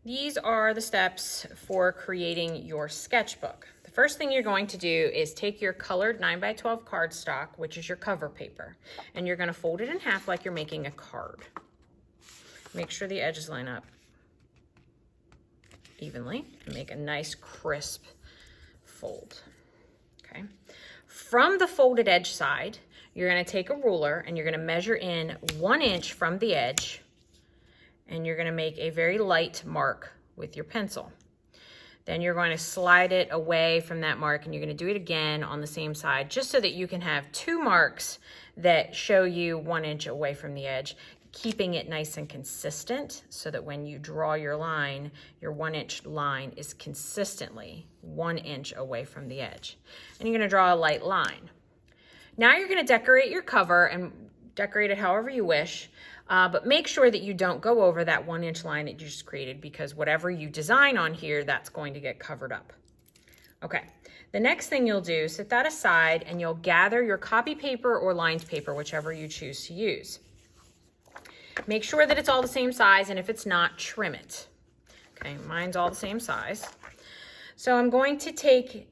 these are the steps for creating your sketchbook. The first thing you're going to do is take your colored 9x12 cardstock, which is your cover paper, and you're going to fold it in half like you're making a card. Make sure the edges line up evenly and make a nice crisp fold. Okay. From the folded edge side, you're going to take a ruler and you're going to measure in 1 inch from the edge, and you're going to make a very light mark with your pencil. Then you're going to slide it away from that mark, and you're going to do it again on the same side, just so that you can have 2 marks that show you 1 inch away from the edge, keeping it nice and consistent so that when you draw your line, your 1 inch line is consistently 1 inch away from the edge. And you're going to draw a light line. Now you're going to decorate your cover and decorate it however you wish. But make sure that you don't go over that 1 inch line that you just created, because whatever you design on here, that's going to get covered up. Okay, the next thing you'll do, set that aside and you'll gather your copy paper or lined paper, whichever you choose to use. Make sure that it's all the same size, and if it's not, trim it. Okay, mine's all the same size. So I'm going to take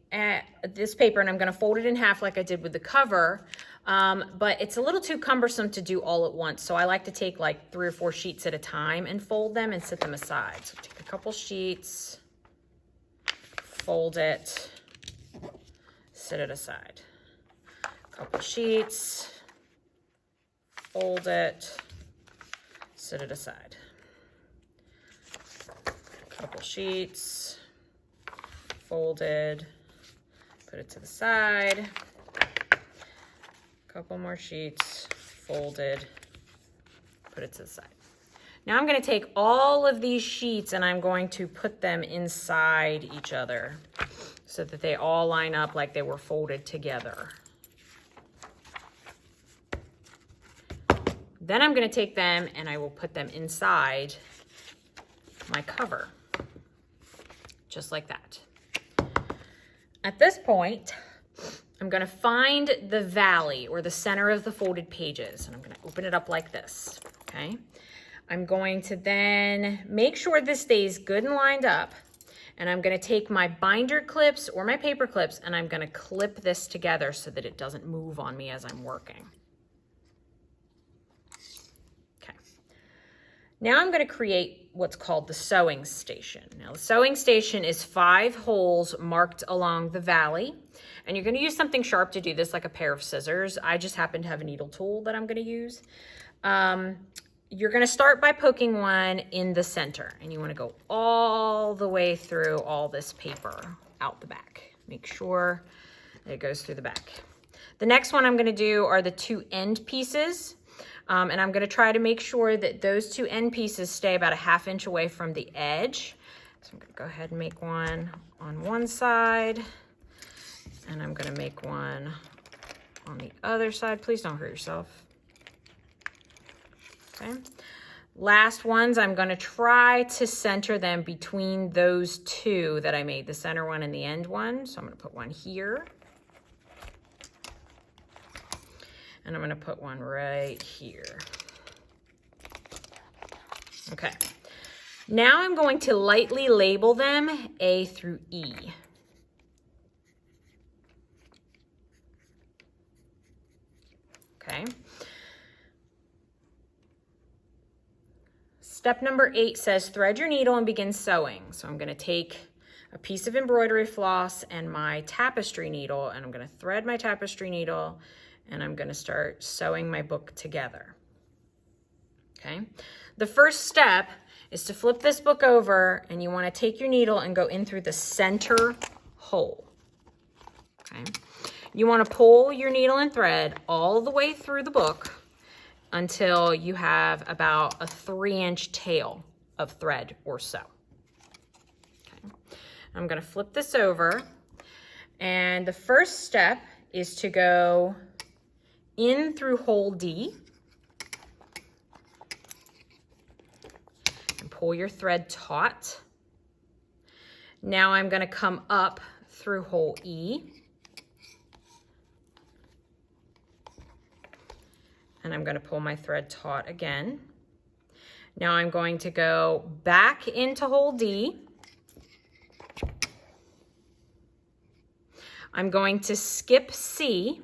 this paper and I'm going to fold it in half like I did with the cover. But it's a little too cumbersome to do all at once. So I like to take like 3 or 4 sheets at a time and fold them and set them aside. So take a couple sheets, fold it, set it aside. A couple sheets, fold it, set it aside. A couple sheets, folded, put it to the side. Couple more sheets, folded, put it to the side. Now I'm going to take all of these sheets and I'm going to put them inside each other so that they all line up like they were folded together. Then I'm going to take them and I will put them inside my cover, just like that. At this point, I'm going to find the valley or the center of the folded pages, and I'm going to open it up like this, okay? I'm going to then make sure this stays good and lined up, and I'm going to take my binder clips or my paper clips, and I'm going to clip this together so that it doesn't move on me as I'm working. Okay. Now I'm going to create what's called the sewing station. Now the sewing station is 5 holes marked along the valley. And you're going to use something sharp to do this, like a pair of scissors. I just happen to have a needle tool that I'm going to use. You're going to start by poking one in the center. And you want to go all the way through all this paper out the back. Make sure that it goes through the back. The next one I'm going to do are the 2 end pieces. And I'm going to try to make sure that those 2 end pieces stay about a 1/2 inch away from the edge. So I'm going to go ahead and make one on one side. And I'm going to make one on the other side. Please don't hurt yourself. Okay. Last ones, I'm going to try to center them between those 2 that I made, the center one and the end one. So I'm going to put one here. And I'm going to put one right here. Okay. Now I'm going to lightly label them A through E. Okay. Step number 8 says thread your needle and begin sewing. So I'm going to take a piece of embroidery floss and my tapestry needle, and I'm going to thread my tapestry needle, and I'm going to start sewing my book together. Okay. The first step is to flip this book over, and you want to take your needle and go in through the center hole. Okay. You want to pull your needle and thread all the way through the book until you have about a 3-inch tail of thread or so. Okay. I'm going to flip this over, and the first step is to go in through hole D and pull your thread taut. Now I'm going to come up through hole E, and I'm going to pull my thread taut again. Now I'm going to go back into hole D. I'm going to skip C,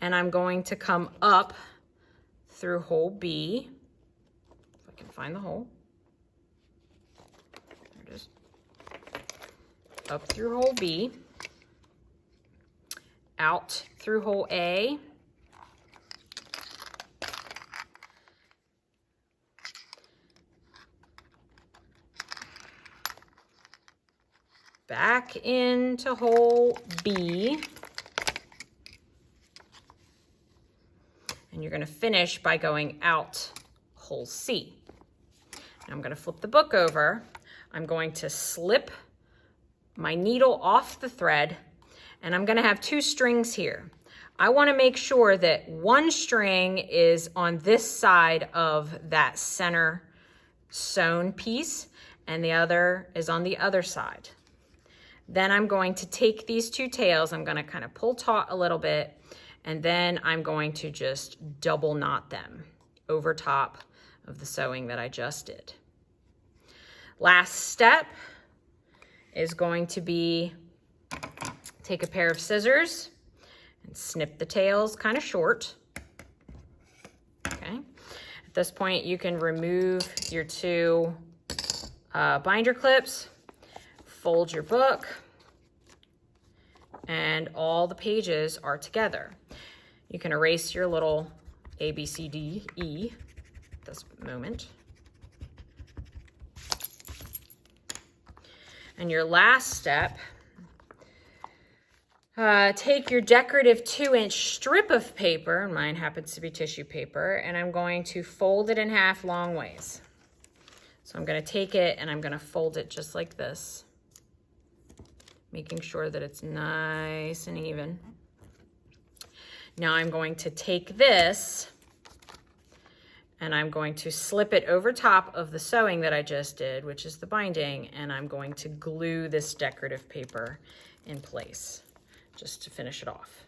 and I'm going to come up through hole B. If I can find the hole. There it is. Up through hole B, out through hole A, back into hole B, and you're going to finish by going out hole C. Now I'm going to flip the book over. I'm going to slip my needle off the thread, and I'm going to have 2 strings here. I want to make sure that one string is on this side of that center sewn piece, and the other is on the other side. Then I'm going to take these 2 tails, I'm going to kind of pull taut a little bit, and then I'm going to just double knot them over top of the sewing that I just did. Last step is going to be take a pair of scissors and snip the tails kind of short. Okay. At this point, you can remove your 2 binder clips, fold your book, and all the pages are together. You can erase your little A, B, C, D, E at this moment. And your last step, take your decorative 2-inch strip of paper, mine happens to be tissue paper, and I'm going to fold it in half long ways. So I'm going to take it and I'm going to fold it just like this, making sure that it's nice and even. Now I'm going to take this and I'm going to slip it over top of the sewing that I just did, which is the binding, and I'm going to glue this decorative paper in place just to finish it off.